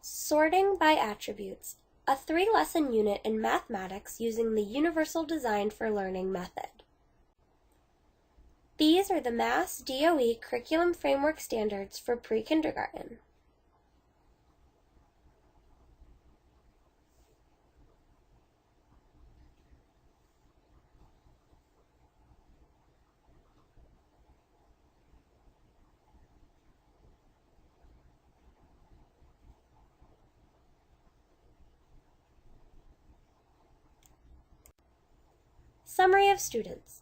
Sorting by Attributes, a 3-lesson unit in mathematics using the Universal Design for Learning method. These are the Mass DOE Curriculum Framework Standards for pre-kindergarten. Summary of students,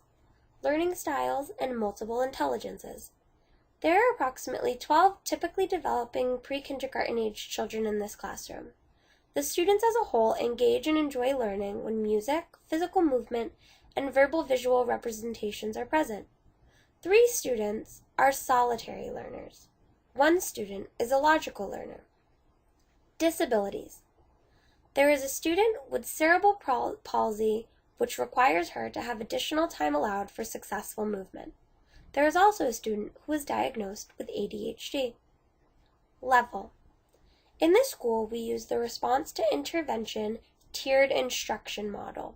learning styles, and multiple intelligences. There are approximately 12 typically developing pre-kindergarten age children in this classroom. The students as a whole engage and enjoy learning when music, physical movement, and verbal-visual representations are present. 3 students are solitary learners. 1 student is a logical learner. Disabilities. There is a student with cerebral palsy which requires her to have additional time allowed for successful movement. There is also a student who is diagnosed with ADHD. Level. In this school, we use the response to intervention tiered instruction model.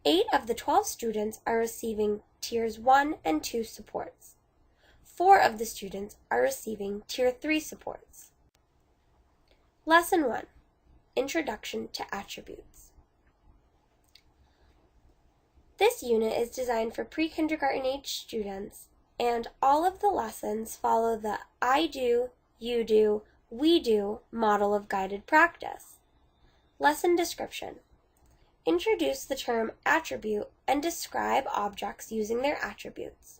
8 of the 12 students are receiving Tiers 1 and 2 supports. 4 of the students are receiving Tier 3 supports. Lesson 1. Introduction to Attributes. This unit is designed for pre-kindergarten age students, and all of the lessons follow the I do, you do, we do model of guided practice. Lesson description. Introduce the term attribute and describe objects using their attributes.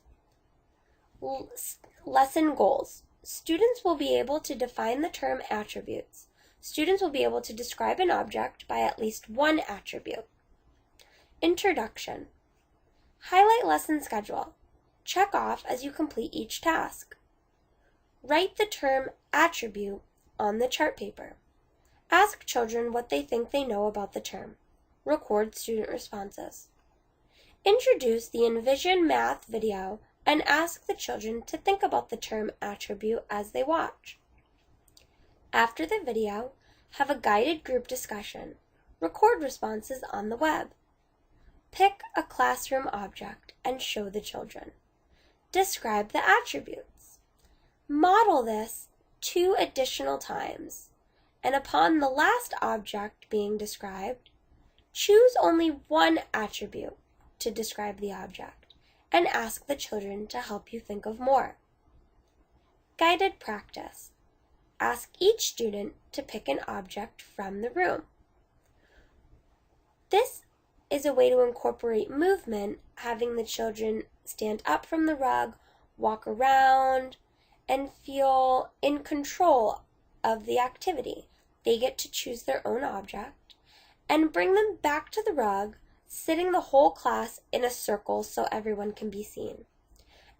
Lesson goals. Students will be able to define the term attributes. Students will be able to describe an object by at least one attribute. Introduction. Highlight lesson schedule. Check off as you complete each task. Write the term attribute on the chart paper. Ask children what they think they know about the term. Record student responses. Introduce the Envision Math video and ask the children to think about the term attribute as they watch. After the video, have a guided group discussion. Record responses on the web. Pick a classroom object and show the children. Describe the attributes. Model this 2 additional times, and upon the last object being described, choose only one attribute to describe the object and ask the children to help you think of more. Guided practice. Ask each student to pick an object from the room. This is a way to incorporate movement, having the children stand up from the rug, walk around, and feel in control of the activity. They get to choose their own object and bring them back to the rug, sitting the whole class in a circle so everyone can be seen.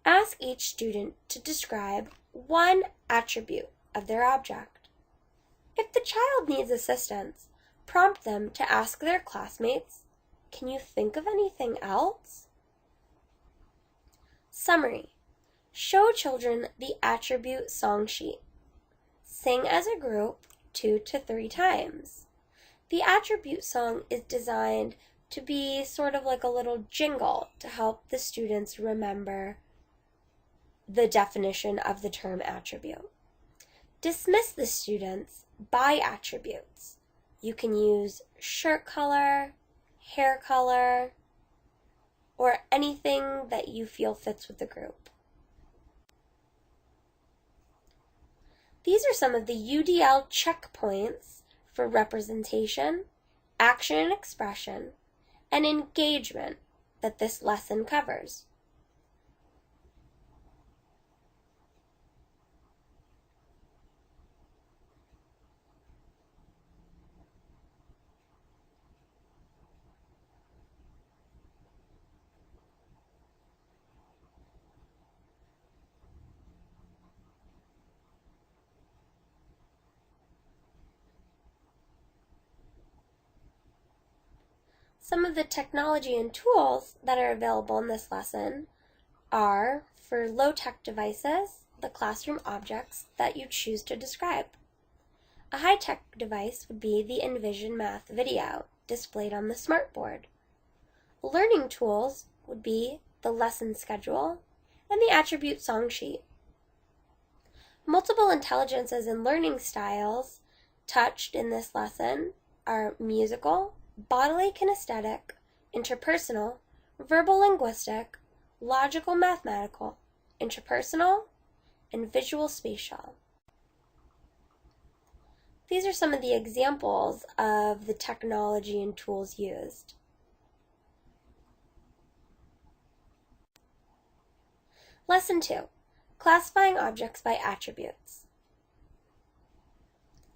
Ask each student to describe one attribute of their object. If the child needs assistance, prompt them to ask their classmates, "Can you think of anything else?" Summary. Show children the attribute song sheet. Sing as a group 2 to 3 times. The attribute song is designed to be sort of like a little jingle to help the students remember the definition of the term attribute. Dismiss the students by attributes. You can use shirt color, hair color, or anything that you feel fits with the group. These are some of the UDL checkpoints for representation, action and expression, and engagement that this lesson covers. Some of the technology and tools that are available in this lesson are for low-tech devices, the classroom objects that you choose to describe. A high-tech device would be the Envision Math video displayed on the smartboard. Learning tools would be the lesson schedule and the attribute song sheet. Multiple intelligences and learning styles touched in this lesson are musical, bodily kinesthetic, interpersonal, verbal linguistic, logical mathematical, interpersonal, and visual spatial. These are some of the examples of the technology and tools used. Lesson 2. Classifying objects by attributes.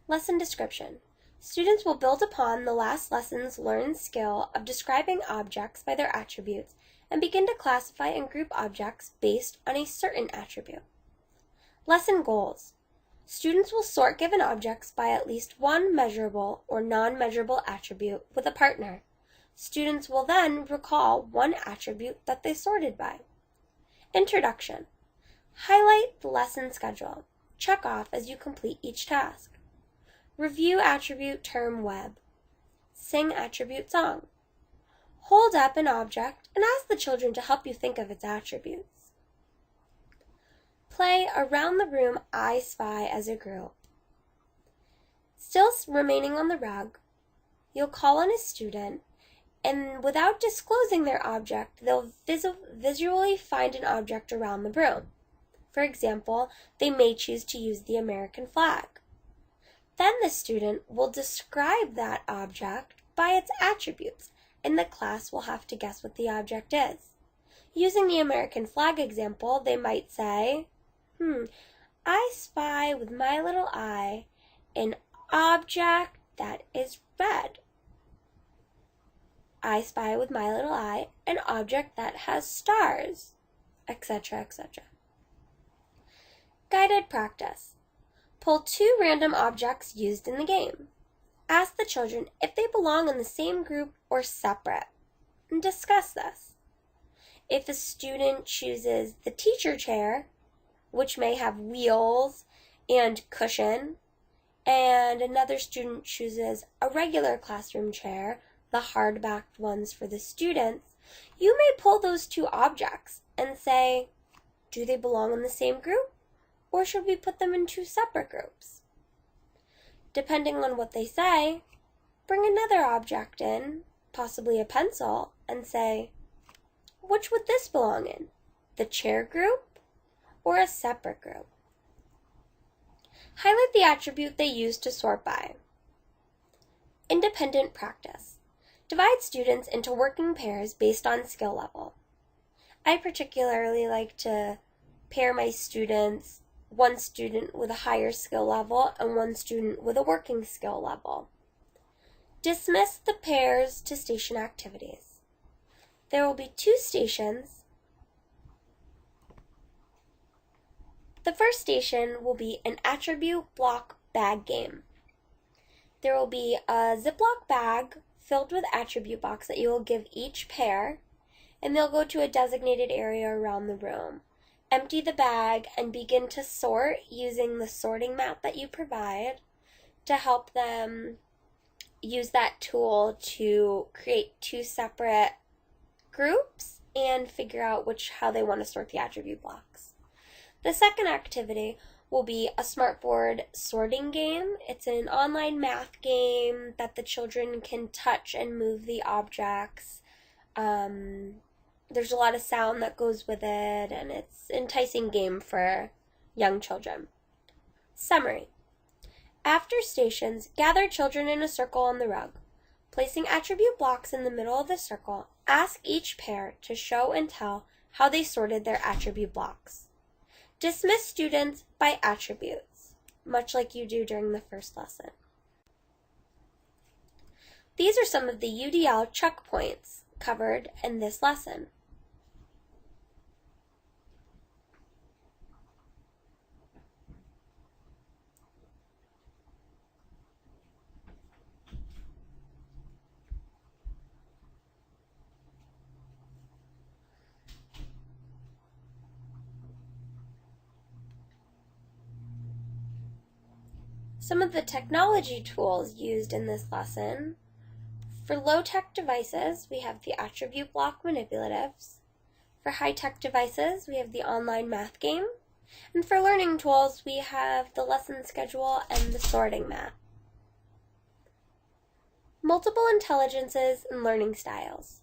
Lesson description. Students will build upon the last lesson's learned skill of describing objects by their attributes and begin to classify and group objects based on a certain attribute. Lesson goals. Students will sort given objects by at least one measurable or non-measurable attribute with a partner. Students will then recall one attribute that they sorted by. Introduction. Highlight the lesson schedule. Check off as you complete each task. Review attribute term web. Sing attribute song. Hold up an object and ask the children to help you think of its attributes. Play around the room I spy as a group. Still remaining on the rug, you'll call on a student and without disclosing their object, they'll visually find an object around the room. For example, they may choose to use the American flag. Then the student will describe that object by its attributes, and the class will have to guess what the object is. Using the American flag example, they might say, I spy with my little eye an object that is red. I spy with my little eye an object that has stars, etc., etc. Guided practice. Pull 2 random objects used in the game. Ask the children if they belong in the same group or separate, and discuss this. If a student chooses the teacher chair, which may have wheels and cushion, and another student chooses a regular classroom chair, the hard-backed ones for the students, you may pull those 2 objects and say, do they belong in the same group? Or should we put them in 2 separate groups? Depending on what they say, bring another object in, possibly a pencil, and say, which would this belong in? The chair group or a separate group? Highlight the attribute they use to sort by. Independent practice. Divide students into working pairs based on skill level. I particularly like to pair my students, one student with a higher skill level and one student with a working skill level. Dismiss the pairs to station activities. There will be 2 stations. The first station will be an attribute block bag game. There will be a Ziploc bag filled with attribute blocks that you will give each pair, and they'll go to a designated area around the room. Empty the bag and begin to sort using the sorting mat that you provide to help them use that tool to create 2 separate groups and figure out how they want to sort the attribute blocks. The second activity will be a smartboard sorting game. It's an online math game that the children can touch and move the objects. There's a lot of sound that goes with it, and it's an enticing game for young children. Summary. After stations, gather children in a circle on the rug. Placing attribute blocks in the middle of the circle, ask each pair to show and tell how they sorted their attribute blocks. Dismiss students by attributes, much like you do during the first lesson. These are some of the UDL checkpoints covered in this lesson. Some of the technology tools used in this lesson. For low-tech devices, we have the attribute block manipulatives. For high-tech devices, we have the online math game. And for learning tools, we have the lesson schedule and the sorting mat. Multiple intelligences and learning styles.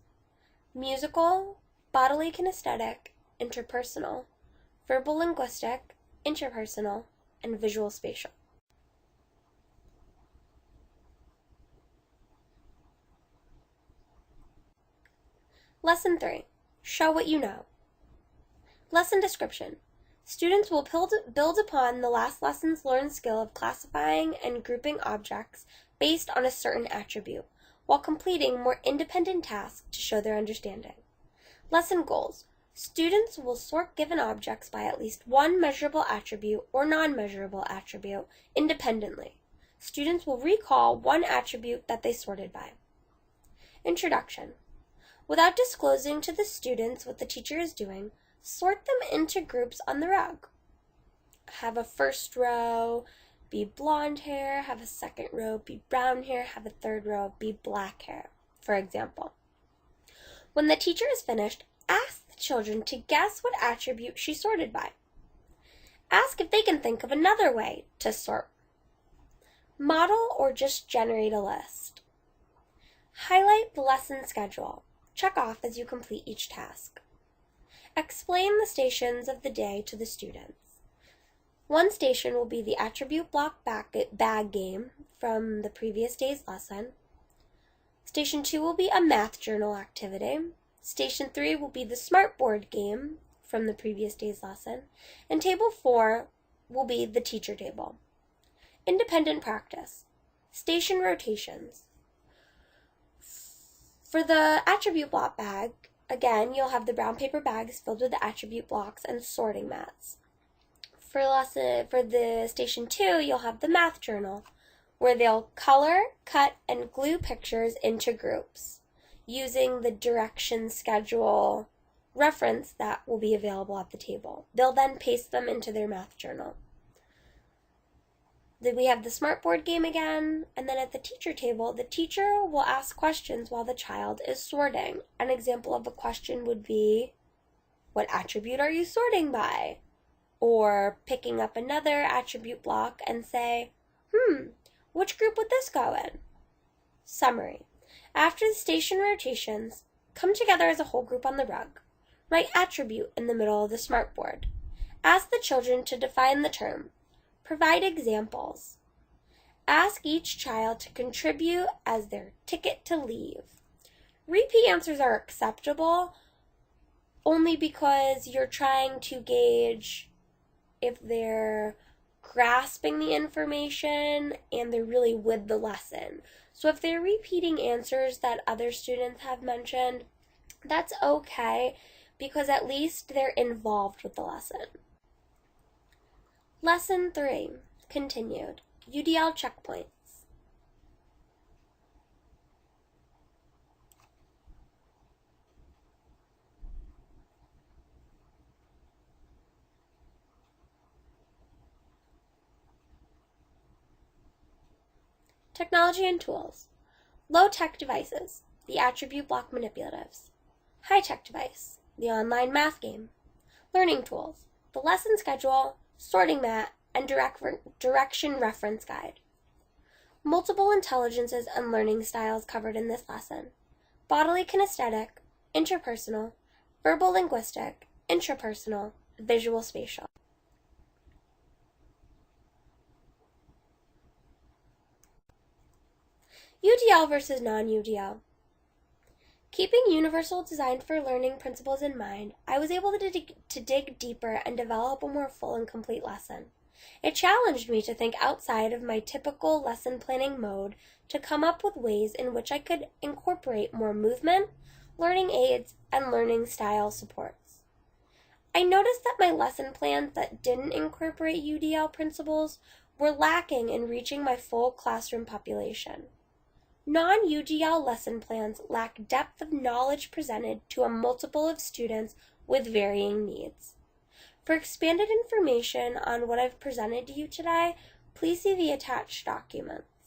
Musical, bodily kinesthetic, interpersonal, verbal linguistic, interpersonal, and visual spatial. Lesson 3. Show what you know. Lesson description. Students will build upon the last lesson's learned skill of classifying and grouping objects based on a certain attribute, while completing more independent tasks to show their understanding. Lesson goals. Students will sort given objects by at least one measurable attribute or non-measurable attribute independently. Students will recall one attribute that they sorted by. Introduction. Without disclosing to the students what the teacher is doing, sort them into groups on the rug. Have a first row be blonde hair, have a second row be brown hair, have a third row be black hair, for example. When the teacher is finished, ask the children to guess what attribute she sorted by. Ask if they can think of another way to sort. Model or just generate a list. Highlight the lesson schedule. Check off as you complete each task. Explain the stations of the day to the students. One station will be the attribute block bag game from the previous day's lesson. Station 2 will be a math journal activity. Station 3 will be the smartboard game from the previous day's lesson. And table 4 will be the teacher table. Independent practice. Station rotations. For the attribute block bag, again, you'll have the brown paper bags filled with the attribute blocks and sorting mats. For the station 2, you'll have the math journal, where they'll color, cut, and glue pictures into groups using the direction schedule reference that will be available at the table. They'll then paste them into their math journal. Then we have the smartboard game again, and then at the teacher table, the teacher will ask questions while the child is sorting. An example of a question would be, what attribute are you sorting by? Or picking up another attribute block and say, which group would this go in? Summary. After the station rotations, come together as a whole group on the rug. Write attribute in the middle of the smartboard. Ask the children to define the term. Provide examples. Ask each child to contribute as their ticket to leave. Repeat answers are acceptable only because you're trying to gauge if they're grasping the information and they're really with the lesson. So if they're repeating answers that other students have mentioned, that's okay because at least they're involved with the lesson. Lesson 3, continued, UDL checkpoints. Technology and tools. Low-tech devices, the attribute block manipulatives. High-tech device, the online math game. Learning tools, the lesson schedule, sorting mat, and direction reference guide. Multiple intelligences and learning styles covered in this lesson. Bodily kinesthetic, interpersonal, verbal linguistic, intrapersonal, visual spatial. UDL versus non-UDL. Keeping universal design for learning principles in mind, I was able to dig deeper and develop a more full and complete lesson. It challenged me to think outside of my typical lesson planning mode to come up with ways in which I could incorporate more movement, learning aids, and learning style supports. I noticed that my lesson plans that didn't incorporate UDL principles were lacking in reaching my full classroom population. Non-UDL lesson plans lack depth of knowledge presented to a multiple of students with varying needs. For expanded information on what I've presented to you today, Please see the attached documents.